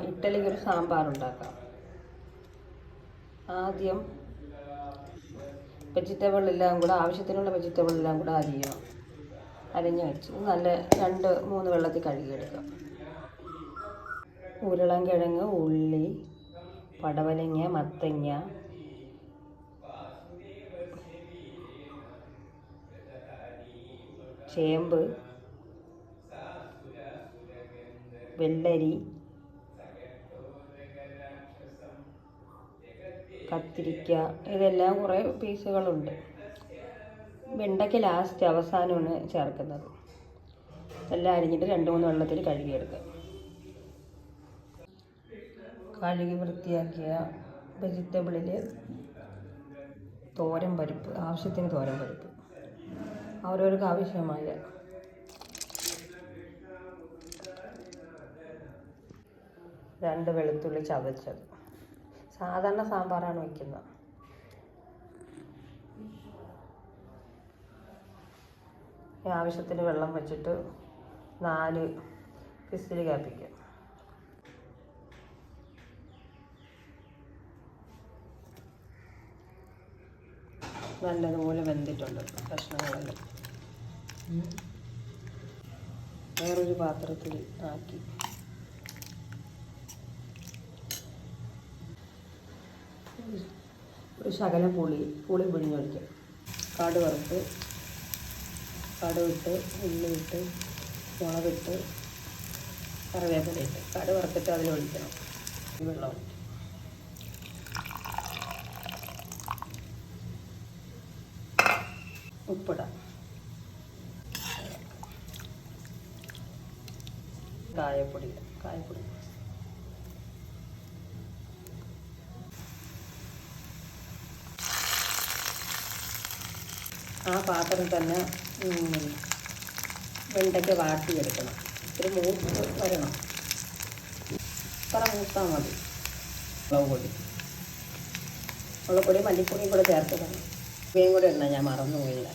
ഇഡ്ഡലിക്ക് ഒരു സാമ്പാർ ഉണ്ടാക്കാം. ആദ്യം വെജിറ്റബിൾ എല്ലാം കൂടെ ആവശ്യത്തിനുള്ള വെജിറ്റബിൾ എല്ലാം കൂടെ അരിഞ്ഞ് വെച്ച് നല്ല 2-3 വെള്ളത്തിൽ കഴുകിയെടുക്കാം. ഉരുളൻകിഴങ്ങ്, ഉള്ളി, പടവലങ്ങ, മത്തങ്ങ, ചേമ്പ്, വെള്ളരി, കത്തിരിക്ക, ഇതെല്ലാം കുറേ പീസുകളുണ്ട്. വെണ്ടയ്ക്ക് ലാസ്റ്റ് അവസാനമാണ് ചേർക്കുന്നത്. എല്ലാം അരിഞ്ഞിട്ട് 2-3 വെള്ളത്തിൽ കഴുകിയെടുക്കുക. കഴുകി വൃത്തിയാക്കിയ വെജിറ്റബിളിൽ തോരൻ പരിപ്പ്, ആവശ്യത്തിന് തോരൻ പരിപ്പ്, അവരവർക്ക് ആവശ്യമായ 2 വെളുത്തുള്ളി ചതച്ചത്. സാധാരണ സാമ്പാറാണ് വയ്ക്കുന്നത്. ആവശ്യത്തിന് വെള്ളം വെച്ചിട്ട് 4 വിസിൽ കാപ്പിക്കുക. നല്ലതുപോലെ വെന്തിട്ടുണ്ട് കഷ്ണങ്ങളെല്ലാം. വേറൊരു പാത്രത്തിൽ ആക്കി ഒരു ശകലം പുളി പിഴിഞ്ഞൊഴിക്കുക. കടുവിട്ട്, ഉള്ളിയിട്ട്, മുളകിട്ട്, കറിവേപ്പിലയിട്ട് കടുക് വറുത്തിട്ട് അതിലൊഴിക്കണം. വെള്ളം ഒഴിക്കും. ഉപ്പിടാം. കായപ്പൊടി ആ പാത്രം തന്നെ വെണ്ടയ്ക്ക വാട്ടിയെടുക്കണം. ഒരു മൂത്ത് വരണം. ഇത്ര മൂത്താൽ മതി. മുളകുപൊടി മല്ലിപ്പൊടിയും കൂടെ ചേർത്തതാണ്. ഇവയും കൂടെ ഇടണം, ഞാൻ മറന്നുപോയില്ല.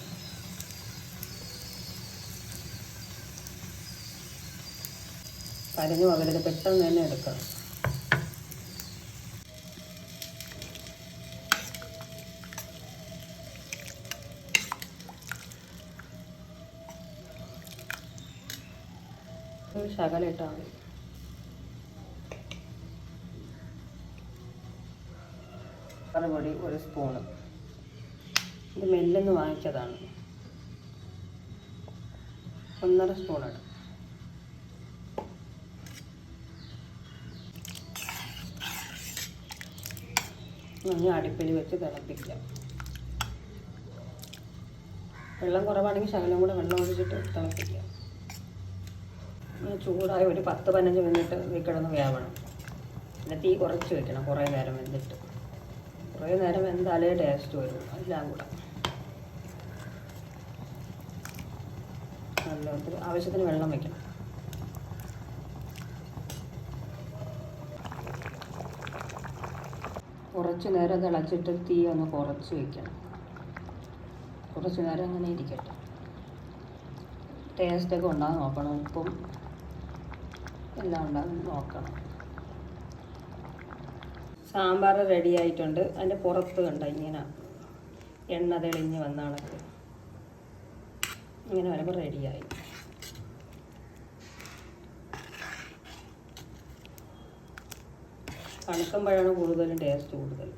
കരിഞ്ഞു പോകരുത്, പെട്ടെന്ന് തന്നെ എടുക്കണം. ഒരു ശകലം ഇട്ടാൽ മതി. കറിപ്പൊടി 1 സ്പൂണ്. ഇത് മെല്ലെന്ന് വാങ്ങിച്ചതാണ്. 1.5 സ്പൂണാണ്. ഇനി അടുപ്പിൽ വെച്ച് തിളപ്പിക്കാം. വെള്ളം കുറവാണെങ്കിൽ ശകലം കൂടെ വെള്ളം ഒഴിച്ചിട്ട് തിളപ്പിക്കാം. ചൂടായി ഒരു 10-15 മിനിറ്റ് കിടന്ന് വേവണം. പിന്നെ തീ കുറച്ച് വെക്കണം. കുറേ നേരം വെന്തിട്ട്, കുറേ നേരം വെന്താലേ ടേസ്റ്റ് വരും. എല്ലാം കൂടെ നല്ല ആവശ്യത്തിന് വെള്ളം വയ്ക്കണം. കുറച്ച് നേരം തിളച്ചിട്ട് തീ ഒന്ന് കുറച്ച് വയ്ക്കണം. കുറച്ച് നേരം അങ്ങനെ ഇരിക്കട്ടെ. ടേസ്റ്റൊക്കെ ഉണ്ടാകും നോക്കണം. ഉപ്പും എല്ലാം ഉണ്ടാകും നോക്കണം. സാമ്പാർ റെഡി ആയിട്ടുണ്ട്. അതിൻ്റെ പുറത്ത് കണ്ട ഇങ്ങനെ എണ്ണ തെളിഞ്ഞ് വന്ന കണക്ക് ഇങ്ങനെ വരുമ്പോൾ റെഡിയായി. തണുക്കുമ്പോഴാണ് കൂടുതലും ടേസ്റ്റ് കൂടുതൽ.